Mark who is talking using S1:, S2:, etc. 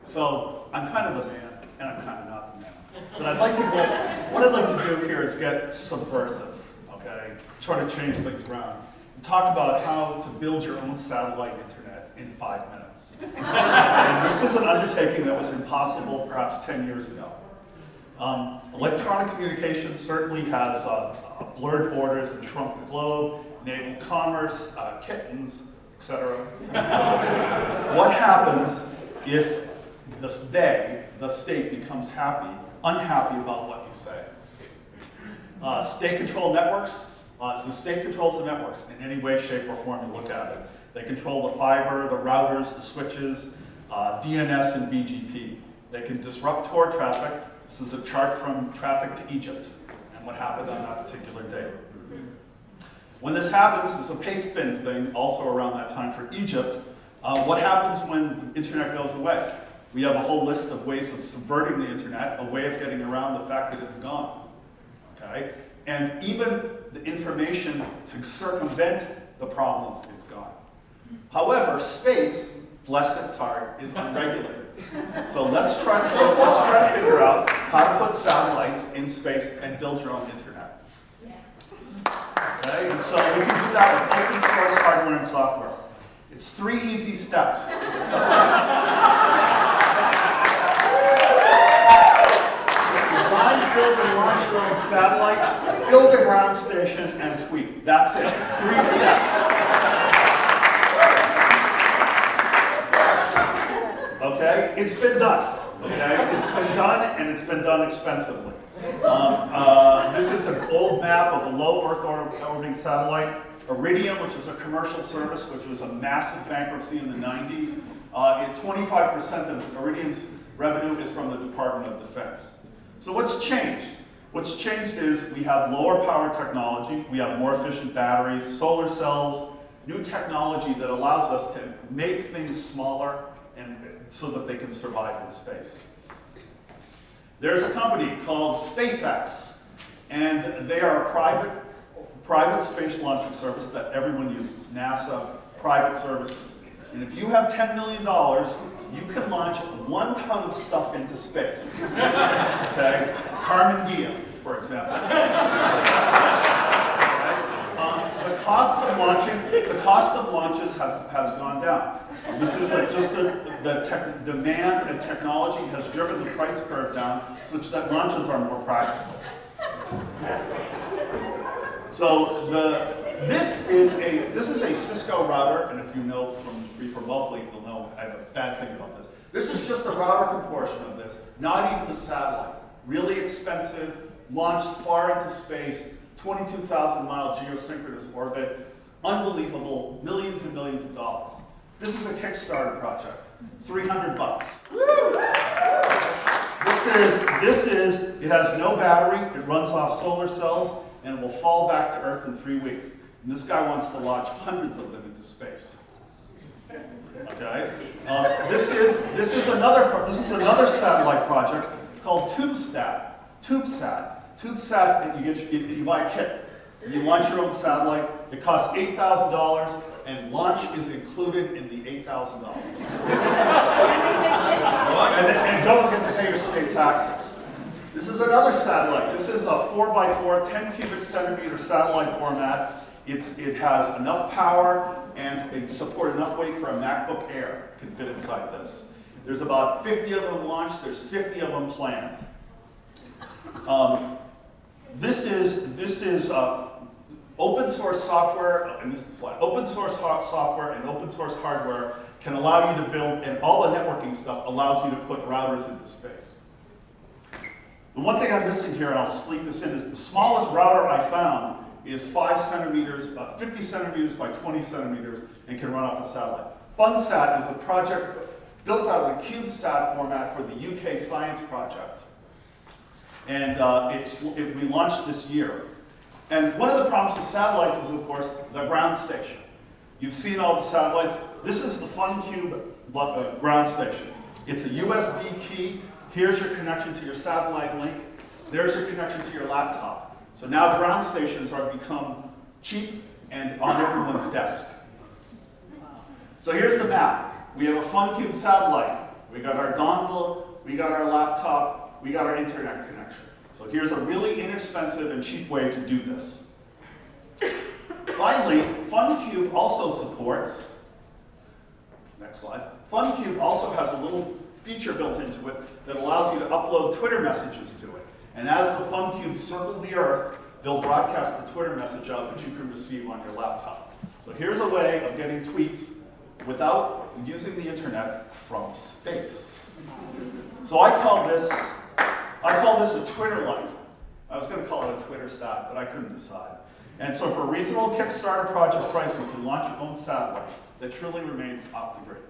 S1: So I'm kind of the man, and I'm kind of not the man. But what I'd like to do here is get subversive, okay? Try to change things around. And talk about how to build your own satellite internet in 5 minutes. And this is an undertaking that was impossible perhaps 10 years ago. Electronic communications certainly has blurred borders and shrunk the globe, enabled commerce, kittens, etc. What happens if the state becomes unhappy about what you say? State-controlled networks. The state controls the networks in any way, shape, or form you look at it. They control the fiber, the routers, the switches, DNS, and BGP. They can disrupt Tor traffic. This is a chart from traffic to Egypt and what happened on that particular day. When this happens, it's a paste bin thing also around that time for Egypt. What happens when the internet goes away? We have a whole list of ways of subverting the internet, a way of getting around the fact that it's gone. Okay? And even the information to circumvent the problems is gone. However, space, bless its heart, is unregulated. So let's try to figure out how to put satellites in space and build your own internet. Okay? And so we can do that with open source hardware and software. It's 3 easy steps. Design, build, and launch your own satellite, build a ground station, and tweet. That's it. 3 steps. Okay? It's been done. Okay? It's been done, and it's been done expensively. This is an old map of the low Earth orbiting satellite. Iridium, which is a commercial service, which was a massive bankruptcy in the 90s. 25% of Iridium's revenue is from the Department of Defense. So what's changed? What's changed is we have lower power technology, we have more efficient batteries, solar cells, new technology that allows us to make things smaller and so that they can survive in space. There's a company called SpaceX, and they are a private space launching service that everyone uses, NASA, private services. And if you have $10 million, you can launch 1 ton of stuff into space. Okay? Carmen Dia, for example. The cost of launches has gone down. This is just the demand and technology has driven the price curve down such that launches are more practical. So this is a Cisco router, and if you know from Wellfleet, you'll know I have a bad thing about this. This is just the router portion of this, not even the satellite. Really expensive, launched far into space, 22,000-mile geosynchronous orbit, unbelievable, millions and millions of dollars. This is a Kickstarter project, $300. It has no battery, it runs off solar cells, and it will fall back to Earth in 3 weeks. And this guy wants to launch hundreds of them into space. Okay? This is another satellite project called TubeSat. TubeSat, you buy a kit. You launch your own satellite. It costs $8,000, and launch is included in the $8,000. And don't forget to pay your state taxes. This is another satellite. This is a 4x4, 10 cubic centimeter satellite format. It has enough power and it support enough weight for a MacBook Air can fit inside this. There's about 50 of them launched. There's 50 of them planned. This is open source software, and this is the slide. Open source software and open source hardware can allow you to build, and all the networking stuff allows you to put routers into space. The one thing I'm missing here, and I'll sleep this in, is the smallest router I found is 5 centimeters, 50 centimeters by 20 centimeters, and can run off a satellite. FunSat is a project built out of the CubeSat format for the UK science project. And we launched this year. And one of the problems with satellites is, of course, the ground station. You've seen all the satellites. This is the FunCube ground station. It's a USB key. Here's your connection to your satellite link. There's your connection to your laptop. So now ground stations are become cheap and on everyone's desk. So here's the map. We have a FunCube satellite. We got our dongle, we got our laptop, we got our internet connection. So here's a really inexpensive and cheap way to do this. Finally, FunCube also supports, next slide, FunCube also has a little feature built into it that allows you to upload Twitter messages to it. And as the FunCubes circle the Earth, they'll broadcast the Twitter message out that you can receive on your laptop. So here's a way of getting tweets without using the internet from space. So I call this a Twitter light. I was going to call it a Twitter sat, but I couldn't decide. And so for a reasonable Kickstarter project price, you can launch your own satellite that truly remains off the grid.